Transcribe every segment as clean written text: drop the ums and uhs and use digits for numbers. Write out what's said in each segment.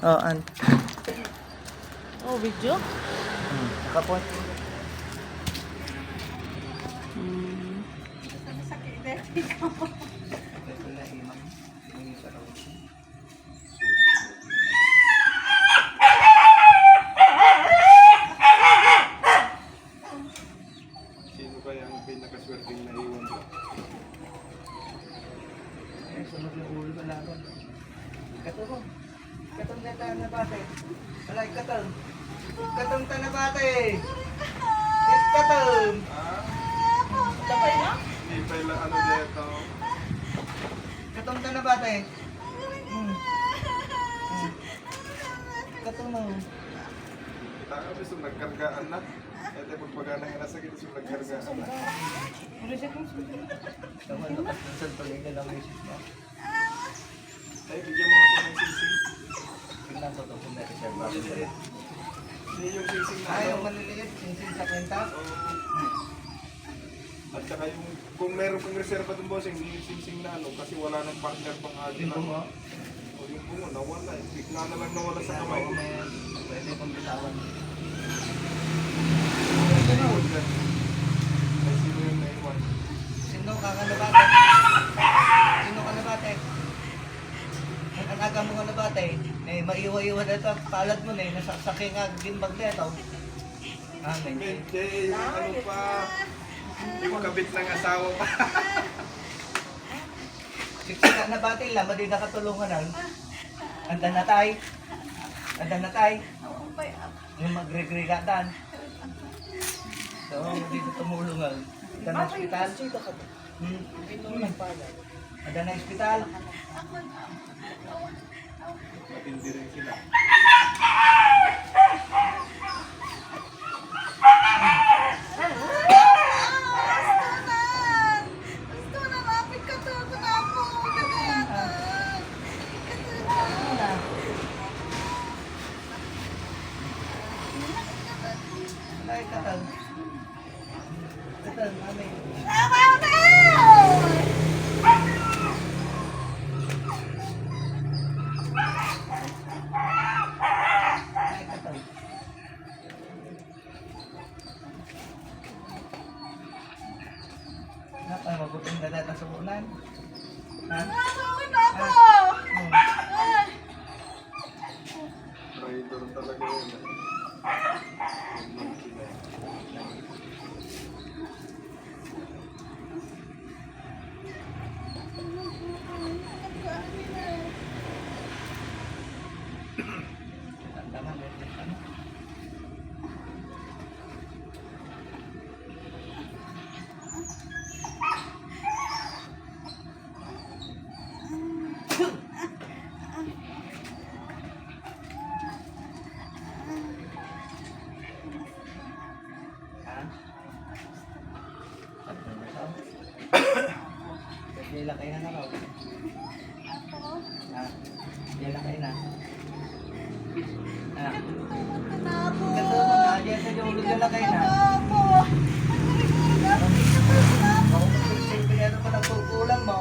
Oh, an. Oh, video? Nakapoint. Sino kaya ang pinakaswerteng naiwan ko? Eh, sunod yung ulo ko laban. Katulong. Katong na bate. Alay, katong. Katong tanabate. Is katong. Sabay na? Hindi pa ilang ano dito. Katong tanabate. Katong no. Kita ka ba yung nagkargaan na? Ito pagpagana nga nasa kita yung nagkargaan na. Tama lakas ng santuloy na lang isis mo. Ay, bigyan mo ako ng singsing. Tingnan sa itong na reserva. Maliliit. Hindi yung singsing na Ay, ano. yung maliliit. Singsing sa kwenta. Oo. At saka yung, kung meron kong reserva dun bossing, hindi yung singsing na ano, kasi wala nang partner pang atin Yung bungo. O yung bungo, nawala. Bigla na lang nawala sa kamay. Pwede kong bitawan. Naiwan ka. Ay, sino yung naiwan? Sino ka nabate? Sino ka nabate? Ang aga mo ka nabate, eh, maiwa-iwa na ito, palad mo na eh, nasaksakin nga gimbag na ito. Ah, may Hindi, yung ano pa, yung kabit ng asawa pa. siksika na bate lang, madi nakatulungan lang. Anda na tay. Anda na tay. Yung magregregatan. So, dito tumulungan. Anda na hospital. Anda na hospital. Matindi rin sila. Ay, katal. Katal, mami. Ay, katal. Napay, mabuting dalata sa bulan. Ha? Traitor talaga yun. Tandaman, ano? Ha? Dila kayo na raw. Ha? Dila kayo na. Ha? Kato mo na, diyan sa dulo dila kayo na. Ako magsilbi na naman ang kukulang mo.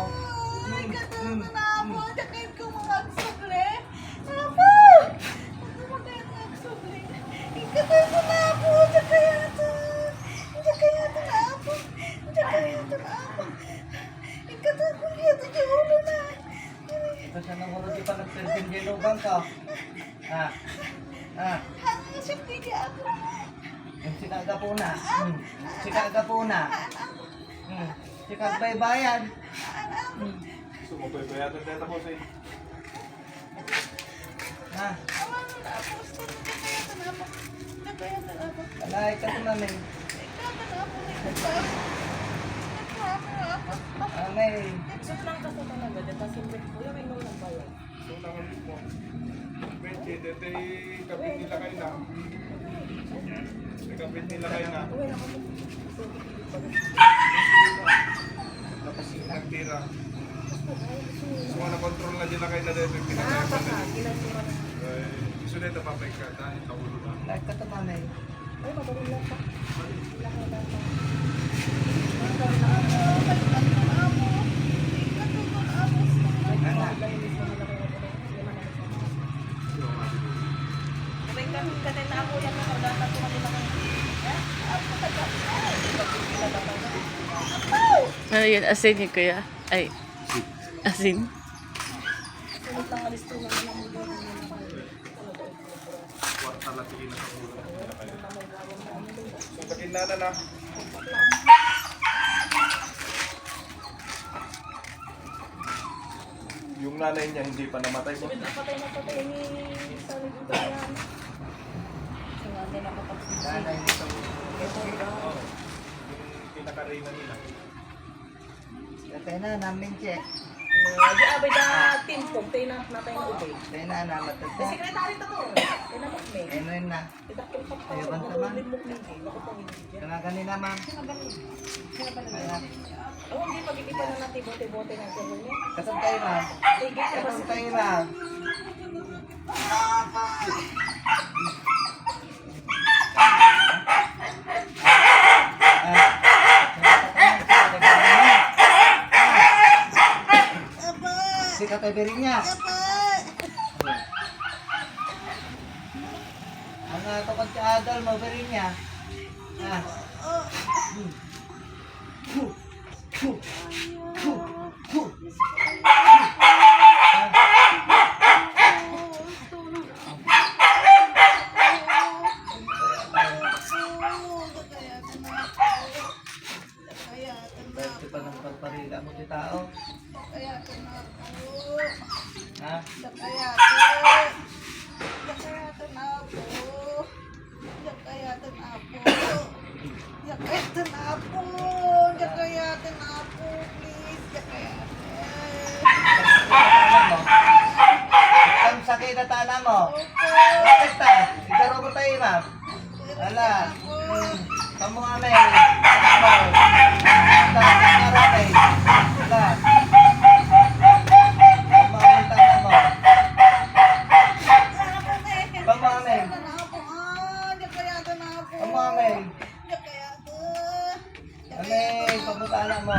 Ito sa nang ulo di pa nagpindilugan ka. Ha? Ha? Yung sikaga po na. Sikaga po na. Sikag baybayan. Gusto mo ba ibayatan dito po sa Ha? Alay ka ito namin. Amay. Lang ka sa talaga. Dito simple ko yung inom ng bayan. So, naman mo. Pwede, dito kapit nila kayo na. Kapit nila kayo na. Uwi na kami. Tapos nagtira. So, na-control na nila kayo na dito. Pinagkakan na. Ginasura na. So, dito papay ka. Dahil kaulo na. Alay ka ito namin. Ay, madaling lang pa. Laki lang pa. Ay, Anak. dahil mismo nila kayo. Lima na ito. yan. Katay na ako yan. Ako data ko kanila ng... Ako taga. Ay, pagpipila na pa na. Ano yun? Asin yun kuya? Ay, asin? Sunod lang alis to naman ang mulo. Kwarta lang tingin na sa ulo. So, pakinana na. Yung nanay niya hindi pa namatay po. Napatay na patay ni Salig ito yan. So, hindi nakapagsinsin. Nanay nito. Oo. Yung pinaka-reyna nila. Kaya na, namin check. Di abay da timpog. Tayo na natay na ubay. Kaya na, namatay. Sekretary to to. Tayo na makme. Ano yun na? Itakil pa pa. Ayaw ba naman? Limok ligi. Ako pang hindi. Kaya kanina, ma'am. Kaya, Oh, hindi pagkikita na natin bote-bote ng gano'n niya. kasam tayo, ma'am. Sige, Kasam tayo, ma'am. Si Tatay Berinya. Mga tukod ka adal mo, Berinya. Ah. Pwede pa ng pagparila mo si tao. Ha? Ang sakit na tana mo. Bakit ta? Igaro mo tayo, ma'am. Ala. Kamu ame. Marami. Ala. Kamu ame tana mo. Kamu ame. Kamu ame. Ame, pagmutana mo.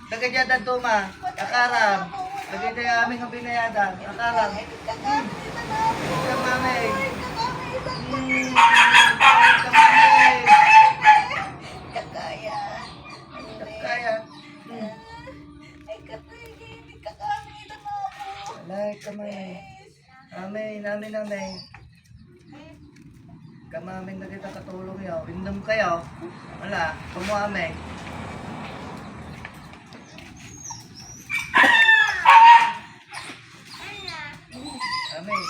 Nagkajyadan to, ma. Akaram. Nagkajyadan aming ang binayadan. Akaram. Kamame. Kaya. Alay, kamay. Amin, amin, amin. Kamaming na kita katulong yaw. Inom kayo. Wala, kumuami. Amin.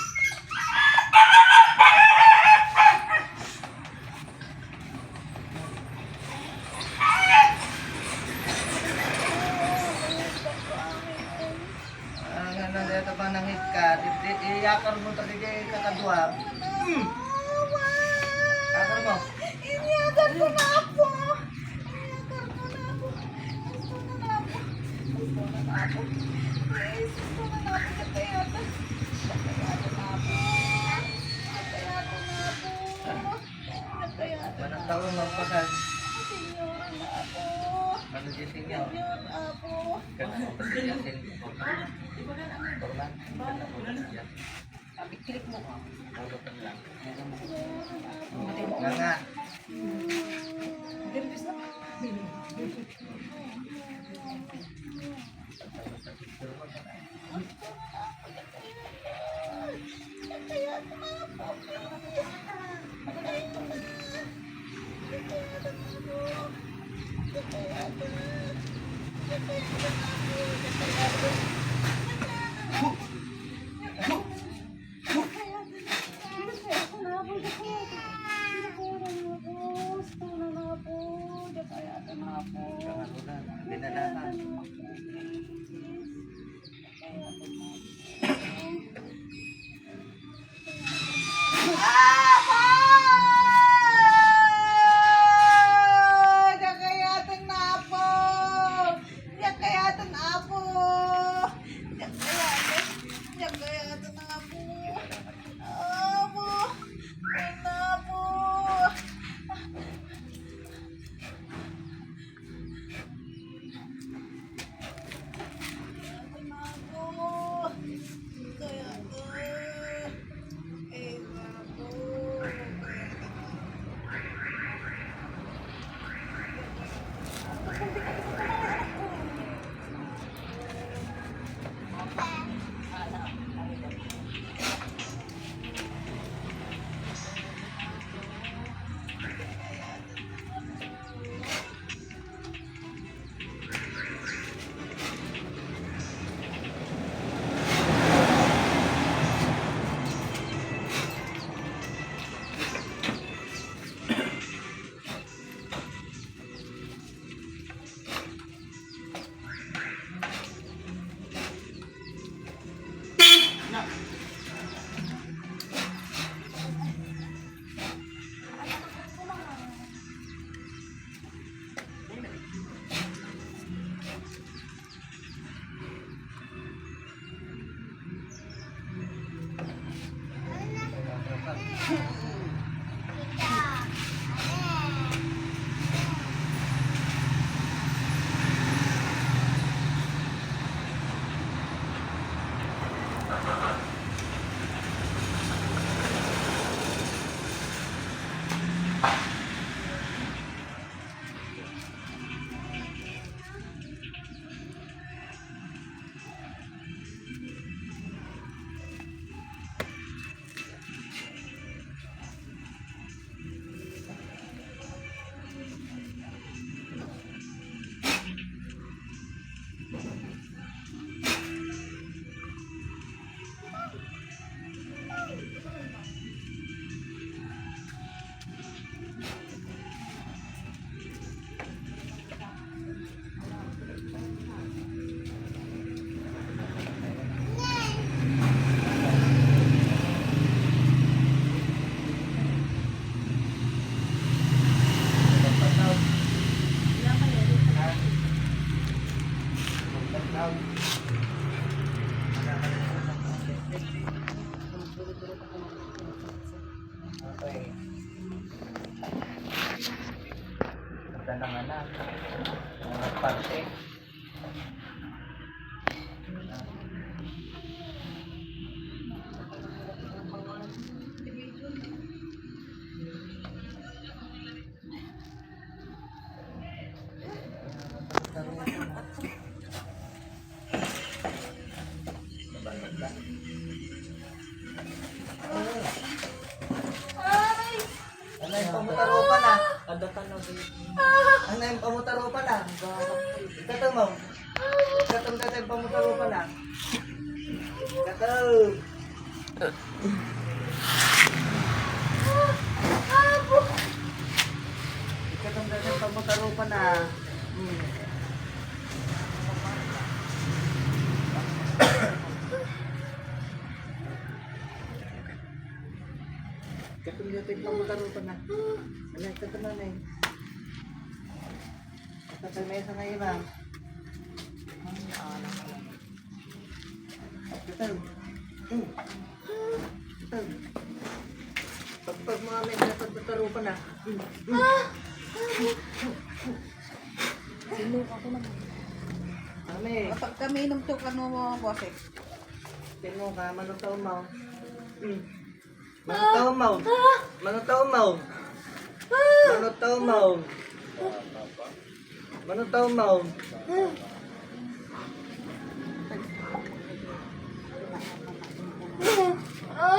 Ang dito pa nang hika, iyakar mo tadi kay kakadwa. Akar mo. Manang taon magpasan. Ano gising niyo? Kana ko pati yakin. Klik mo. Nga. Dirbis na. Dinalakan. araw. Okay. Ito na nga na. Parte. Ano yung pamutarupan na? Ano yung pamutarupan na? Ikatong mo. Ikatong dati yung pamutarupan na. Ikatong. Ikatong dati yung pamutarupan na. Ikatong dati yung pamutarupan na. Ano ikatong na eh. Ikatong na isa ngayon na. Ikatong. Ikatong. Pagpag mga may pamutarupan na. Sino ako naman? Kami. Kapag kami inom to, kano mo boss eh? Tino ka, manutaw mo. Manutaw mo. Manutaw mo. Manutaw mo. Manutaw mo.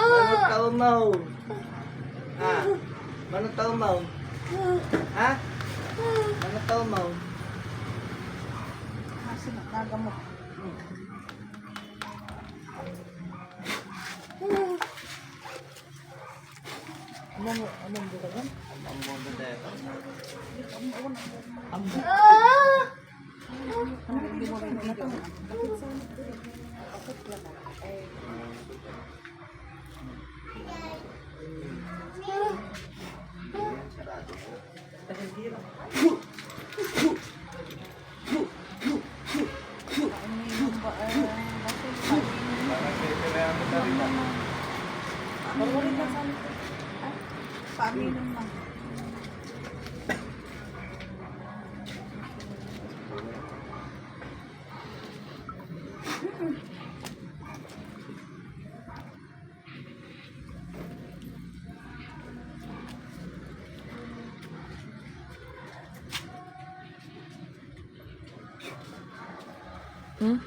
Manutaw mo. Ha? Manutaw mo. Ha? Manutaw mo. Kasi nakagamot. Anong buka yan? Ang mundo dito. Hindi mo rin ito. Bakit sa bakit lang? Painom ba? Bakit painom? Parang may pinayaman na rin. Marunong ka sa painom lang. Hmm?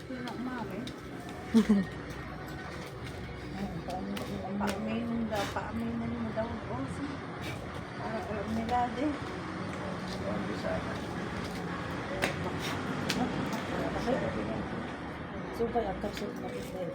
Sino mami? Painom daw, painom mo daw. Milade. Ang bisaya. Supay ang kapsul na isay.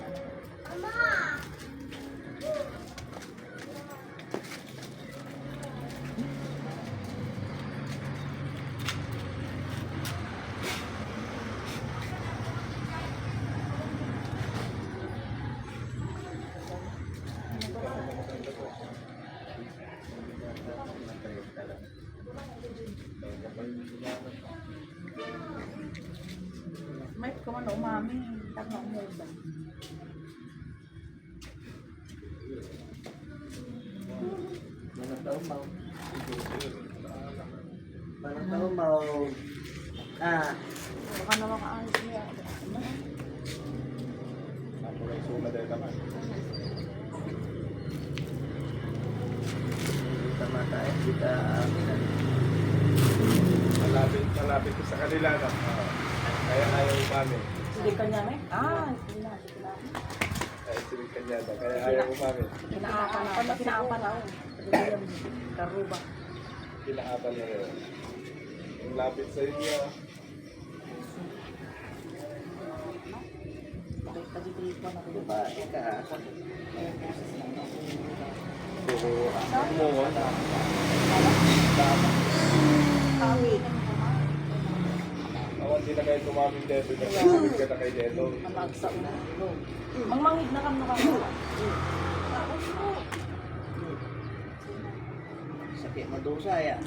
May kaman na umami. Tama mo ba? Manutaw mo. Manutaw mo. Ah. Baka na makaayos niya. Ako lang suma dahil naman. Tama tayo. Kita aminan. Malapit ko sa kanila na. Kaya ayaw umami. Hindi kanya may? Hindi na. Kaya sinig kanyada. Kaya ayaw umami. Kinaapan na ako. Karuba. Kinaapan na yun. Yung lapit sa inyo. Bakit pagtitipan ako Diba? Ika. Umuha na. Kami ng kumain. Awan din na kayo tumaming dito. Nagsasamit ka na kay Dedo. Namagsa na. Mangmangit na kami nakakala. Sakit madusa ya.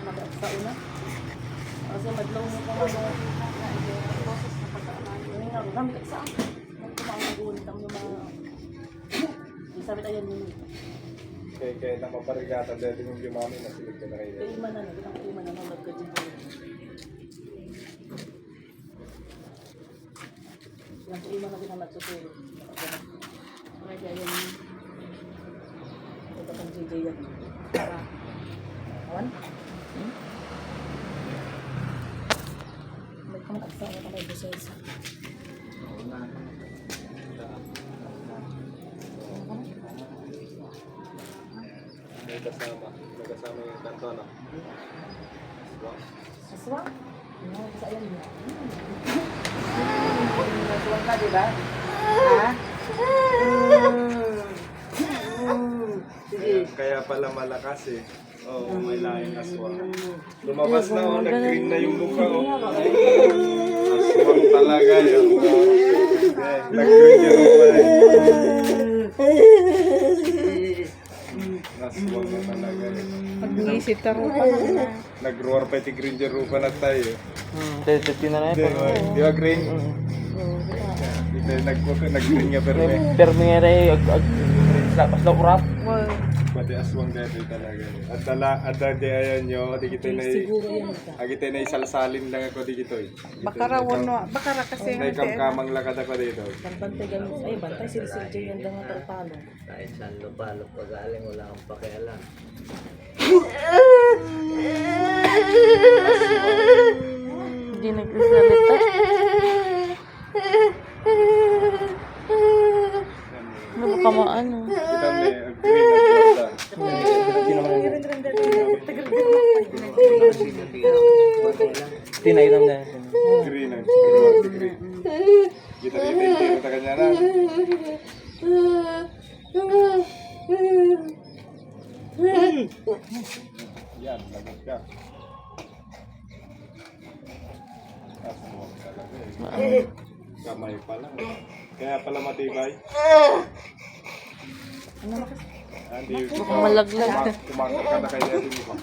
Namagsa na. Kasi madlaw mo pa mga boses na pagkaanan. Yung nga, gamit ka saan? Kung kumakulit ang mga... Sabi tayo yun. Kaya na maparigatan dahil yung gimami na silid ka na kayo. Kaya iman na, nagkang iman na nalad ka dyan. Yan po iman na binamat sa tulo. Kaya yan. Ito pang JJ yan. Awan? May kamat sa mga kamay buses. May kasama yung kanto na. Aswang? Ano, sa ayan niya. Aswang ka, diba? Ha? Kaya pala malakas eh. Oo, may laing aswang. Lumabas na oh, nag-green na yung mukha oh. Aswang talaga yun. Nag-green yung mukha eh. Aswang na talaga eh. Pag-iisip ka rin pa. Nag-roar pa yung green yung rupa na tayo. Tete na na Di ba green? Nag-green nga pero eh. pero nga rin pas na kurap. Pati aswang dito talaga. At dati ayan nyo, di kita na kita na isalsalin lang ako di kito. Bakara wano, bakara kasi May kamkamang lakad ako dito. Bantay gamit. Ay, bantay sili-sili dyan yung mga tarpalo. Kahit saan lupalo pag-aling, wala kang pakialam. Hindi nagsasalita. Ano ba kamaan? Kita may green at Tinaitam na. green ang green. Kita kita kanya na. Yan, lagot ka. Aswang talaga eh. Kamay pa lang. Kaya pala matibay. Hindi Malaglag. kumakot ka na kaya din mo.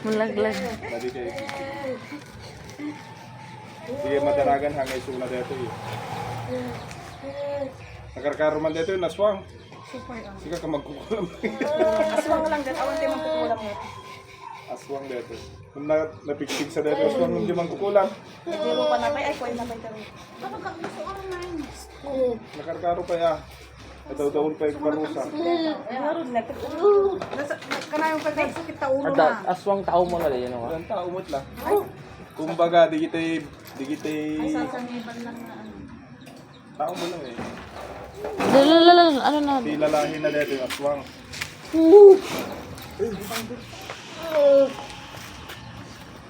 Malaglag. Dadi kayo. Sige madaragan hangay suna dito eh. Nakarkaruman dito yung naswang. Sige ka magkukulam. Aswang lang dyan. Awan tayo magkukulam mo. Aswang dito. Kung napiksig sa dito, aswang hindi magkukulam. Nagdiro pa na kay. Ay, kuhay na kay kami. Nakarkaro pa ya. Ito pa yung parusa. Naroon na. Kanayong pagkakasakit ta ulo At aswang tao mo na yan ako. Yan ta, umot lang. Kumbaga, di kita Sasangiban lang na ano. tao mo lang eh. Ano na? Di lalahin na dito yung aswang.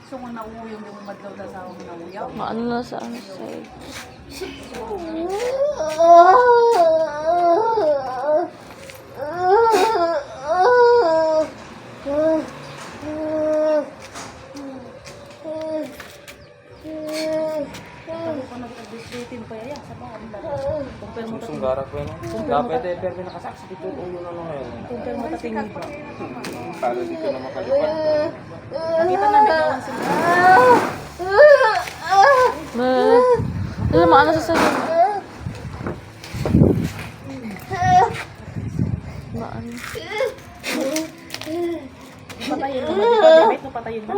So, kung nauuyong yung madlaw na sa akong nauyaw. Maano na sa ano sa'yo? Kung ka nag-disdating pa yan, sa mga kumpir mo Susong garak ko yun. Dapat eh, pero nakasaksak ito yung ulo na lang ngayon. kumpir mo tatingin ba? Para di ka na makalipad. Nakita namin gawan sila. Maano sa sa'yo? Maano? Patayin mo. Debate mo patayin na.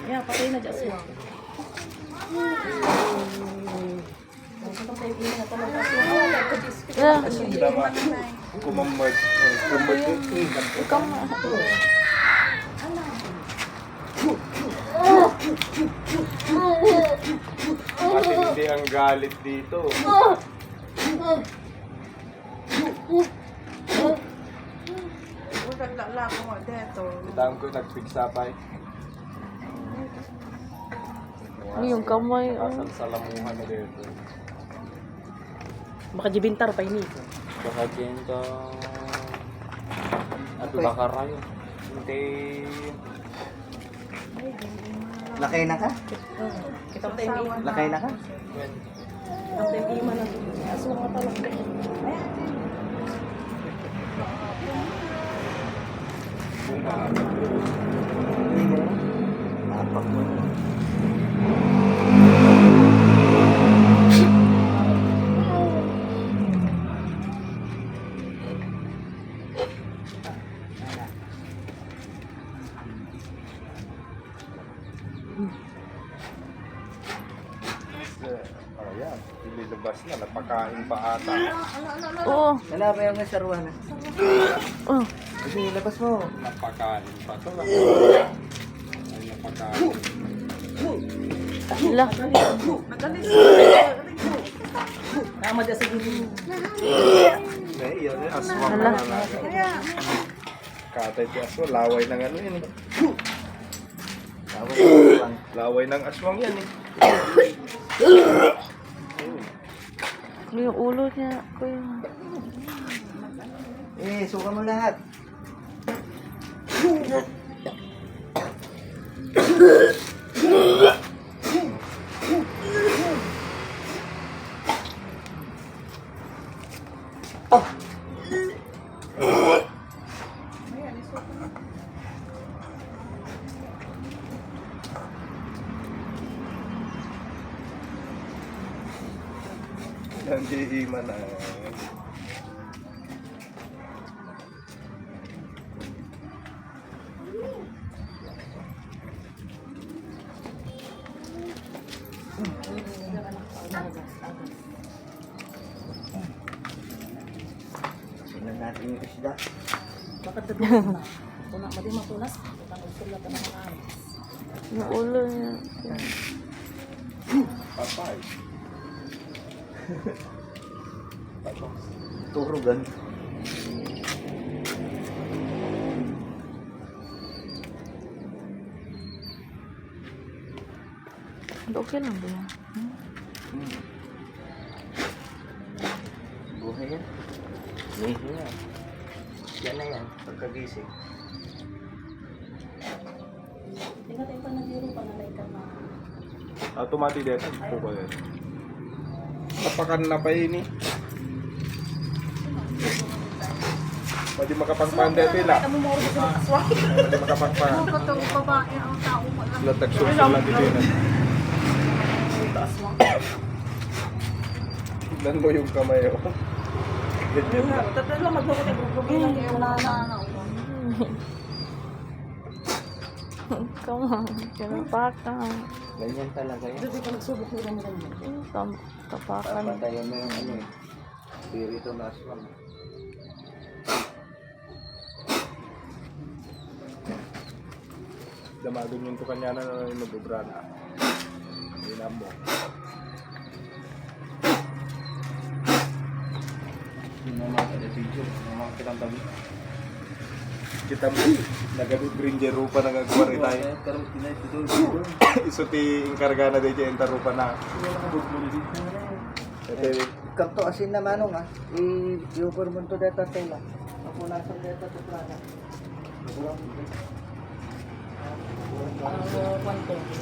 Yeah, patayin na dyan aswang. Yeah. Kumamad. Ikaw na. Matindi ang galit dito. Kitang ko nagpigsapay. Ano yung kamay? Asal sa lamuhan na dito. Baka jibintar pa ini. Baka dyan ka... At baka rayo. Hindi... Lakay na ka? Kita tayo iman. Lakay na ka? Kita tayo iman na. Aswang ka talaga. Kung Tapak mo. Ayan, ililabas na. Napakain pa ata. Oo. Wala ba yung nasarwa na? Oh. Kasi labas mo. Napakain pa to. Ay, napakain. Hala. Tama dyan sa gilid. Ay, yun eh. Aswang Hala. na talaga. Katay si aswang. Laway ng ano yan eh. Tapos lang. Laway ng aswang yan eh. Yung ulo niya, kuya. Suka mo lahat. Nandihiman na. Tingnan natin yung isda. Bakit dapat na? Punak, madi mapunas. Bakit sulat na mga amis. Yung ulo niya. Papay. Turugan. Okay lang ba yan? Buhay yan. Buhay yan. Yan na yan. Pagkagising. Tingnan tayo pa nagiro pa na ka na. Automati dito. Po ko yan. Tapakan na pa yun eh. Pwede makapagpanda ito ila. Kamu mo rin sa aswang. Pwede makapagpanda. Ano itong babae ang tao mo lang. Latag susul lang dito yun. Aswang. Tignan mo yung kamay oh. Ganyan na. Tatlo lang magbuko tayo problema lang yung nana. Come on. Kinapakan. Ganyan talaga yan. Hindi ko nagsubok nila mo lang. Tapakan. Papatayan mo yung ano eh. Spirito na aswang. Damagon yung tukanya na nabubrana. Hindi mo. Yung mga kada video. Yung mga kitang tabi. Kita mo. Nag-granger rupa na nagkuwari tayo. Pero tinay Iso ti inkarga na dito yung tarupa na. Ito Kanto asin na manong ah. I-over mo to data tela. Ako nasa data to plana.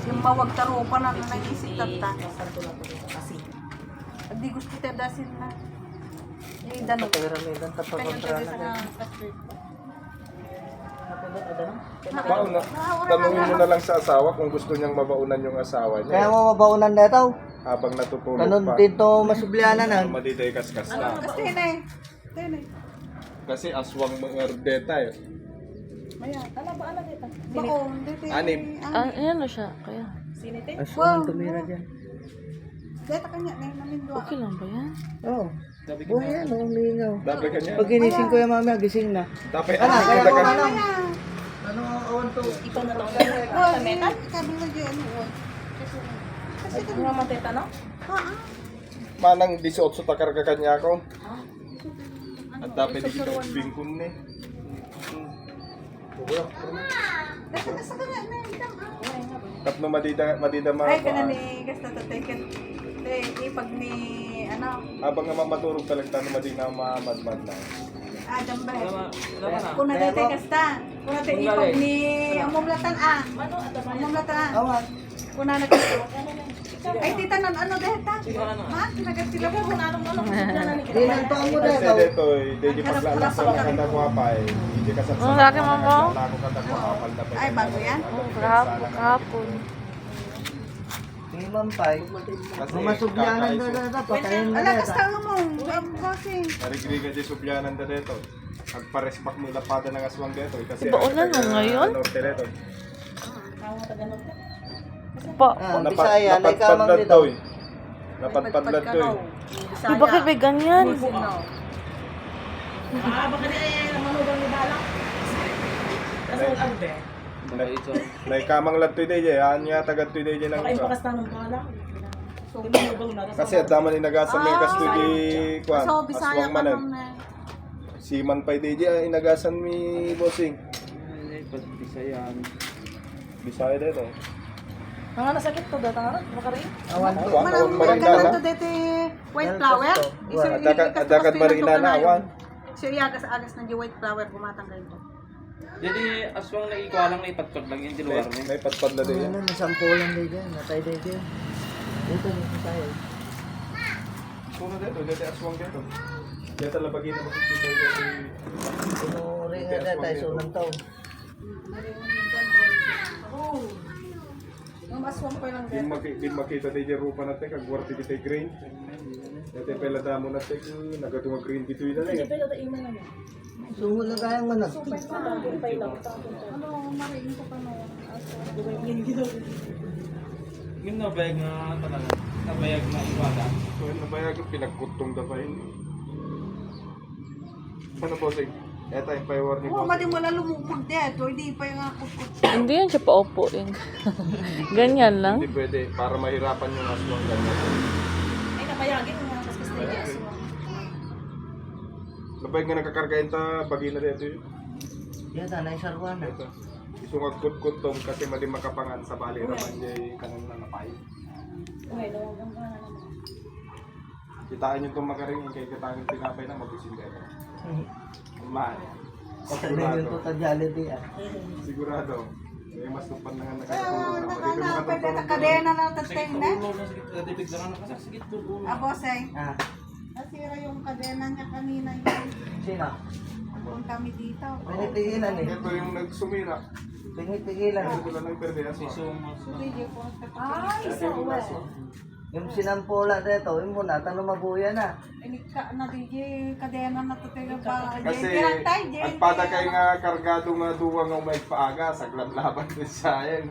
Yung mawag tarupa na naisip tata. Kasi. Hindi gusto tayo dasin na. Yung dano. Pero may dan tapakontra na. Bauna. Tanungin mo na lang sa asawa kung gusto niyang mabaunan yung asawa Kaya niya. mo mabaunan na ito. Habang natutulog Kanon pa. dito masublianan na. Madiday kaskas na. Kasi na eh. Tene. Kasi aswang mga rdeta eh. Maya. Ano ba alam dito? Bako. Dito. Anib. Ayan na siya, kaya. Sinite? Aswang tumira dyan. Dito kanya na yung namindwa. Okay lang ba yan? Oo. Buhay yan, umingaw. Dapat kanya. Pag ginising ko yung mamaya, gising na. Dapat Ano, ano kaya kita ko ka. manong. Ano awan to? Ikaw na lang. Oh, metan? Sabi mo dyan. Ano? Ano naman teta no? Manang 18 takar ka kanya ko. At dapat di kita bingkon ni. Sa kanya na yung Tapno madida Ay, ka na ma. ni Gasta tatay ka. Pag ni, ano, Habang nga maturog talaga tayo madina mamadmad na. Adam ba? Kung na dito Gasta. Kung na ipag ni, ang mumlatan ah. Ano? At Ang mumlatan ah. Awan. Kung na nagkito. Ay, tita, ano deta? Ma, kinagat sila po. Dinan pa mo Kasi daw. dito, hindi paglalasa ng kanda ko pa eh. Hindi ka sa Ang laki mo mo. Ako kanda ko apal na Ay, bago yan? Kahapon. Ni Mampay. Gumasubyanan na patayin mo Ala, na. kasta mo. Bossing. Narigriga di subyanan da dito. Agparespak mo lapada ng aswang dito. Kasi Iba ulan mo ngayon? Norte dito. Pa. Bisaya, may kamang Napadpadlad dito. daw eh. Napadpadlad daw eh. Di bakit may ganyan? May kamang lad today eh. Anya tagad today ng isa. Kasi at daman inagasan mo yung kasto di kwan. So, Bisaya Aswang ka manan. naman. Siman pa DJ inagasan mi bossing. Bisayan. Bisaya dito. Ang nasakit to data nga, makarin. Awan ko. Awan, awan Manang marina na. to dete white flower. Adakad marina na awan. So, iyagas agas ng white flower, bumatang kayo to. Jadi aswang na ikuha lang na ipatpad lang yung tiluar niya. May patpad na din yan. Ano, nasampulan din dyan. Natay din dyan. Dito, dito tayo. Puno dito, dito aswang dito. Dito labagin na makikita dito. Pinuri nga dyan tayo sunang taon. Ang aswang pa lang Din makita dito rupa natin kag warti dito green. Dito pala damo natin nagadunga green dito yun na eh. Sungol na kayang manag. Yung nabayag na talaga. Nabayag na iwala. So yun nabayag pinagkutong da pa yun. Ano po sing? Eto yung pa-warning Oo, po. madi mo lang lumupag dito. Hindi pa yung akot-kot. Hindi yan siya paupuin. Ganyan lang. Hindi pwede para mahirapan yung aswang ganyan. Ay, nabayagin nga, kaskas na yung aswang. Nabayag nga nakakargayin ta bagi na dito yun. Yan na, naisarwan na. Ito. Isungag kutong kasi mali makapangan sa bali raman jay kanang nanapay. Okay, lawag ang mga naman. Kitaan yung itong makaring yung kay kitaan yung tinapay na mag-ising kayo. Man. Kasi na yung totality ah. Sigurado. May mas tupan na nga Ah, nakakatulong. pwede na kadena lang tatay na. Ulo na sakit. Katipid lang ang nakasakit doon ulo. Ah, bossay. Ah, Nasira yung kadena niya kanina yun. sino? Kung kami dito. Pinipigilan eh. Ito yung nagsumira. Pinipigilan eh. Ito lang nagperde asma. Ay, isa uwe. Yung sinampula dito, yung muna, tanong mabuya na. Inika na DJ, kadena na tatay ba? Kasi agpada kay nga kargado nga duwa nga umay paaga sa glablaban din siya yan.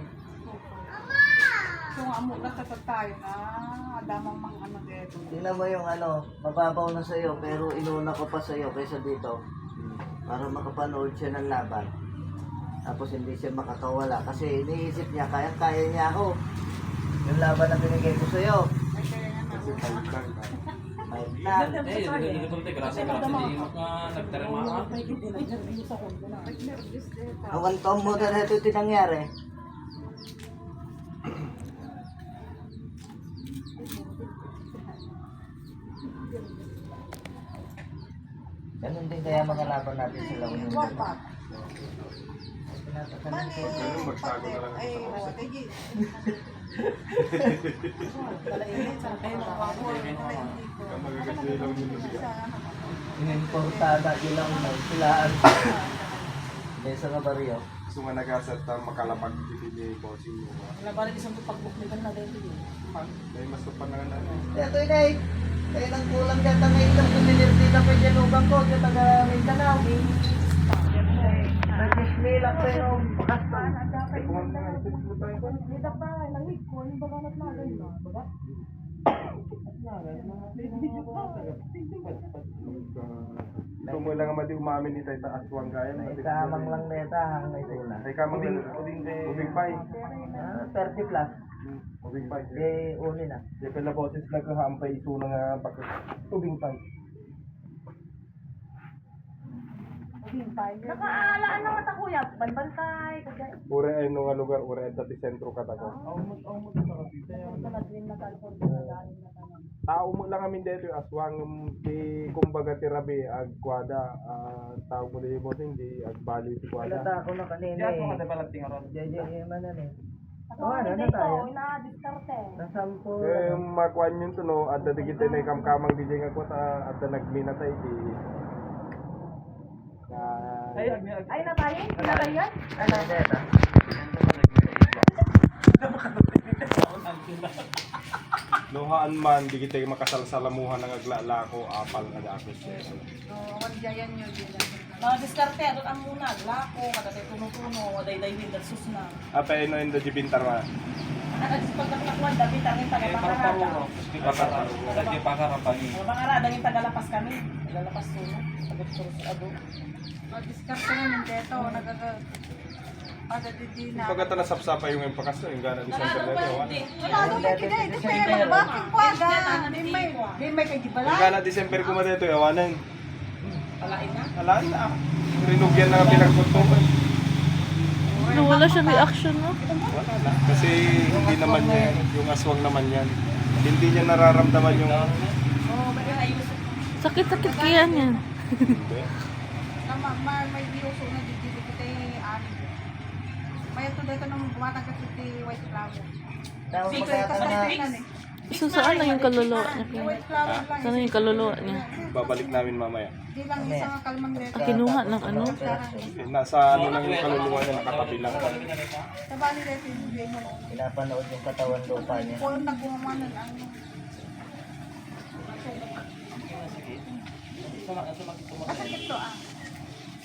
So, amo na tayo na. Adamang mga ano dito. Tingnan mo yung ano, mababaw na sa'yo, pero inuna ko pa sa'yo kaysa dito. Para makapanood siya ng laban. Tapos hindi siya makakawala. Kasi iniisip niya, kaya niya ako. Yung laban na binigay ko sa'yo. Kasi kahit lang. Kahit na. Eh, hindi ko tayo grasa. Hindi mo ka nagtarima. Ang tom mo na ito tinangyari. Ganun din kaya mga laban natin sila. Ganun magtago na lang. Ay, DJ. Magagasi lang yun siya. Inimportada ilang na silaan. Desa nga baryo. Gusto nga nagasat ang makalapag dito ni bossing mo. Nabalit isang pagbuklikan na dito yun. May mas tupan na nga na. Ito inay. Kaya nang kulang dyan ang ilang kumilir dito pa dyan ubang ko. Dyan taga Mindanao. Nag-dismila ko yung pakastan. Dito pa, langit ko, yung baganat na ganyan na, baga? Ito mo lang madi umamin ni Tayta Aswang gaya na. May kamang lang neta ang ituna. Ay kamang ubing pay. 30 plus. Ubing pay. Di uli na. Di pala boses nagkahampay iso na nga pag ubing pay. Nakaalaan na mata kuya, banbantay, kagaya. Ure ay nga lugar, ure ay dati sentro katako. Tao mo lang amin dito yung aswang yung di kumbaga tirabi ag kwada tao mo di bossing di ag bali si kwada. Alata ako na kanina eh. Pala tingaron. JJ man eh. Ano tayo? Ina-diskarte. Nasampo. Makuan yun to no, at digitay na kamkamang DJ nga ko at nagmina tayo di. Ay, na tayo? Sila ba yan? Ano dito? Luhaan man, digitay makasalsalamuhan ng aglalako, apal nga dapos. Mga diskarte, doon ang muna. Lako, kada tayo tuno-tuno, waday-day hindat susna. Apa ino indo jibintar ma? Pag nakakwan, dapat tangin taga-pangarada. Hindi pa karapani. Pangarada yung tagalapas kami. Tagalapas tuno. Tagot-turo sa ado. Diskarte namin dito, Padadidi na. Pagkata nasapsapa yung impakas no, yung gana di sa internet. Wala naman kita, hindi pwede. Bakit kwaga? Di may kay Yung Gibala. gana December ko dito, yawanan. Palain na. Alaan na. Rinugyan na pinagpuntungan. Wala siyang reaction, no? Wala na. Kasi hindi naman yan, yung aswang naman yan. Hindi niya nararamdaman yung... Sakit-sakit kaya niyan. Hindi. May biyoso na dito kita ani. May ito dito nang gumatang kasi ti white flower. Tawag Kasi pagkakana. So, saan na yung kaluluwa niya? Yung white flower lang. Saan na yung kaluluwa niya? Babalik namin mamaya. Di lang isa nga kalmang dito. Kinuha ng ano? Nasa ano lang yung kaluluwa niya, nakatabi lang. Sa bali dito hindi mo. Pinapanood yung katawan lupa niya. Kung nagkumanan ang Masakit to ah.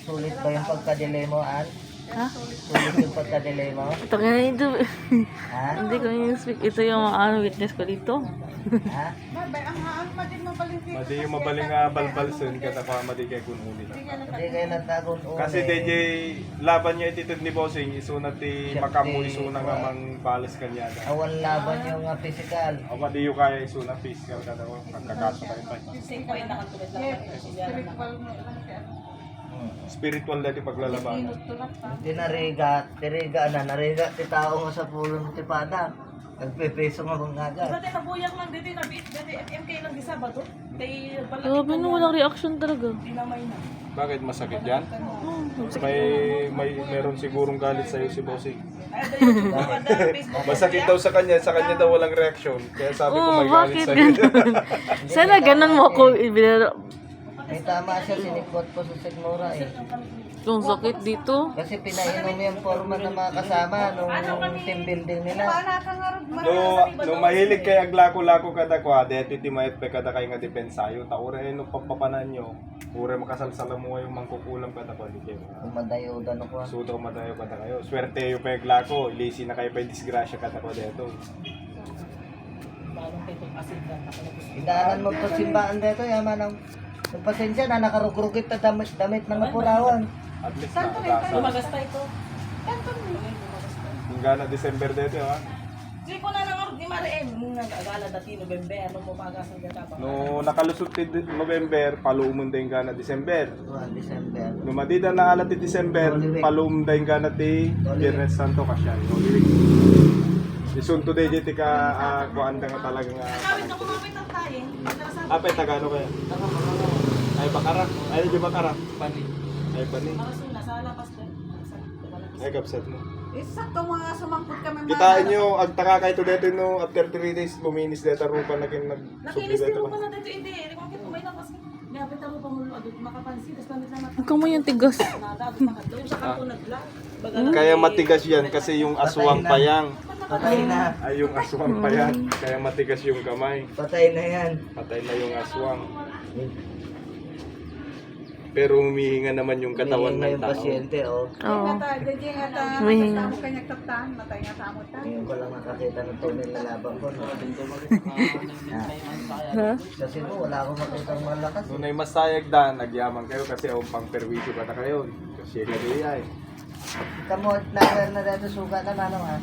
Sulit ba yung pagka-delay mo, An? Ha? Sulit yung pagka-delay mo? Ito nga ito. Ha? Hindi ko yung speak. Ito yung mga ano, witness ko dito. Ha? Mabay ang haan madig mabaling dito. Madi yung mabaling nga balbalsun, kata pa madi kay kunuli lang. Hindi kayo natagon uli. Kasi DJ, laban niya ititid ni Bossing, isuna ti makamu, isuna nga mang balas kanya. Awan laban yung physical. O madi yung kaya isuna physical kada ko, pagkakaso kayo pa. Singkoy na ang tulad lang. Spiritual mo lang kaya. Spiritual dati paglalaban. Tulad pa. Hindi nariga na, ti tao nga sa pulong ti pada. Nagpepeso nga bang agad. Dati nabuyak lang dito, dati MK lang di Sabado. Kay Grabe no, walang reaction talaga. dinamay na. Bakit masakit yan? Meron sigurong galit sa'yo si Bossing. Ay, ada Facebook. Masakit daw sa kanya daw walang reaksyon. Kaya sabi ko Oh, may galit bakit sa'yo. ganun? Sana ganun mo ako ibinaro. May tama siya, sinikot ko sa Sigmura eh. Yung sakit dito. Kasi pinainom yung forma ng mga kasama nung team building nila. Wala ka nga rin. No mahilig kay aglako-lako kada kwa, dito ti mayat pe kada kay nga depensayo. Taure no papapanan nyo. Ure makasalsala mo yung mangkukulam kada kwa di kayo. Umadayodan ako. Sudo madayo kada kayo. Swerte yung pe aglako, ilisi na kayo pa disgrasya kada kwa dito. Balong kayo asin na nakalabas. Idaanan mo pa simbahan dito, yaman ang pasensya na nakarugurugit na damit ng napurawan. At least Lumagasta ito. yung gana December dito ha. Di ko na nangarot ni Mariem. Nung nag-agala dati, November, nung pumagas ng gata pa. No nakalusot ti November, paluumon din gana December. December. No madida na alat ti December, paluum din gana ti Biyernes Santo kasyan. Holy Week. Isunto day dito ka kuanda nga talaga nga. Kawit na kumapit ang tayo. Apay tagano kaya? Ay bakara. Ay di bakara. Pani. Ay pani. Marasuna, sa lapas din. Ay kapsat mo. Sakto mga sumangkot kami. Kitaan nyo, agtaka kayo to dito no, after 3 days, luminis dito rupa na kin Nakinis nagsubli din dito. mo pa na dito, hindi. Bakit may lapas? Gapit ako pa mulo agad makapansin. Tapos lamit lang Huwag ka mo yung tigas. nagagod makadlaw. Sa kanto nagla. Kaya matigas yan kasi yung aswang payang. Patay na. Ay yung aswang payang. Kaya matigas yung kamay. Patay na yan. Patay na yung aswang. Pero humihinga naman yung katawan Humihinga ng yung tao. pasyente, oh. Oo. Dadya nga ta. May- Tamo kanya taptan. Matay nga tamo ta. Ngayon ko lang nakakita ng tunay na laban ko. No? Ha? Kasi no, wala akong makita ng malakas. Nung ay masayag dan, nagyaman kayo kasi ang pang perwisyo pa na kayo. Kasi kaya ay. Kita mo, flower na dito, suga na nanong ha.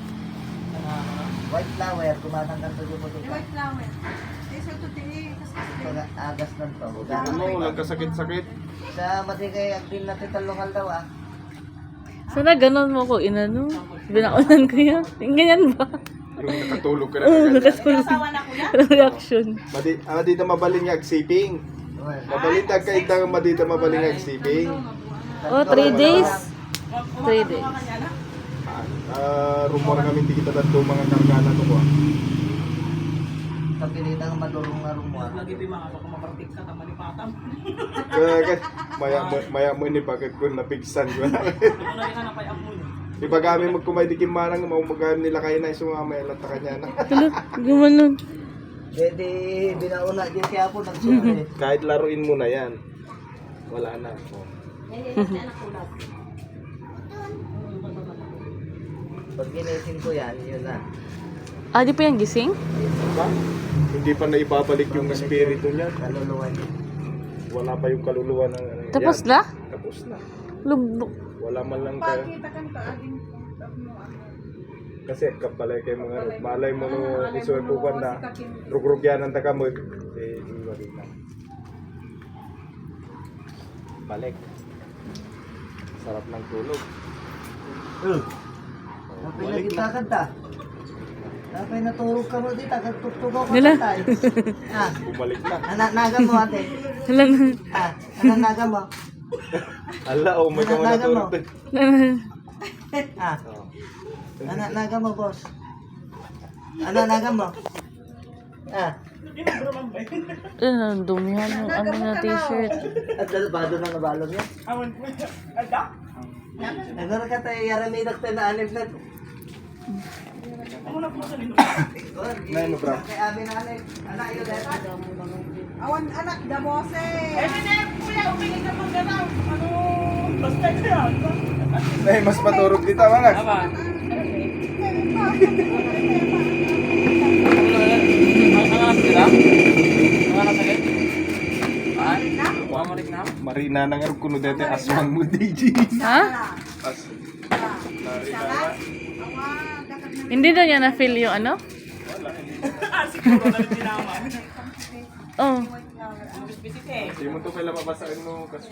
White flower, kumatanggal to yung puto. White flower. Isa to tini. Pag agas ng to. Ano mo, walang kasakit-sakit. Sa matigay, agdin natin talungal daw ah. Sana ganun mo ko inano. Binaunan ko yan. Yung ganyan ba? Yung nakatulog ka na Oo, kagad. nakatulog. Asawa na kuya. Walang reaction. Dito mabaling ag siping. Mabalita kay tang madita mabaling ag siping. Oh, 3 days. 3 days. rumor kami di kita dato mga kargana to ko. Kapilitan ng madurong na rumuha. Kaya maya mo ni bakit ko napigsan ko. Iba kami magkumay di kimanang maumagahan nila kayo na isumama ilang ta kanya na. Hello, gumanon. Dede, binauna din siya po nagsuot. Kahit laruin mo na yan. Wala na. Oh. Pag ginising ko yan, yun na. Ah, di pa yan gising? Diba? Hindi pa na ibabalik yung espiritu niya. Kaluluwa niya. Wala pa yung kaluluwa ng ano. Tapos yan. na? Tapos na. Lubok. Wala man lang kayo. Pagkita ka ka aging Kasi kapalay kayo mga rot. Malay mo no isuwe po ka na. Rugrug yan ang takamod. Eh, iwari na. Balik. Sarap ng tulog. Kapag nagitakan ta. Kapag natulog ka mo dito, kagtugtog ako Nila. katay. Ah, Bumalik na. naga mo ate. Hala na. Ah, naga mo. Ala, oh, may ka mo Naga mo. natulog din. Ah, Oh. naga mo boss. Naga mo. Ah, Ang dumihan yung ano na t-shirt. at dalbado na nabalog yan. Nagara ka tayo yaramidak tayo na anip na to. Nay, no, bro. Kay amin na anip. Anak yun dahil. awan anak damose. Nay, mas maturog dito mga. Marina nang arog kuno dete aswang mo DJ. Ha? As. Hindi na niya na-feel yung ano? Oh. Di mo to kailan mabasahin mo kasi.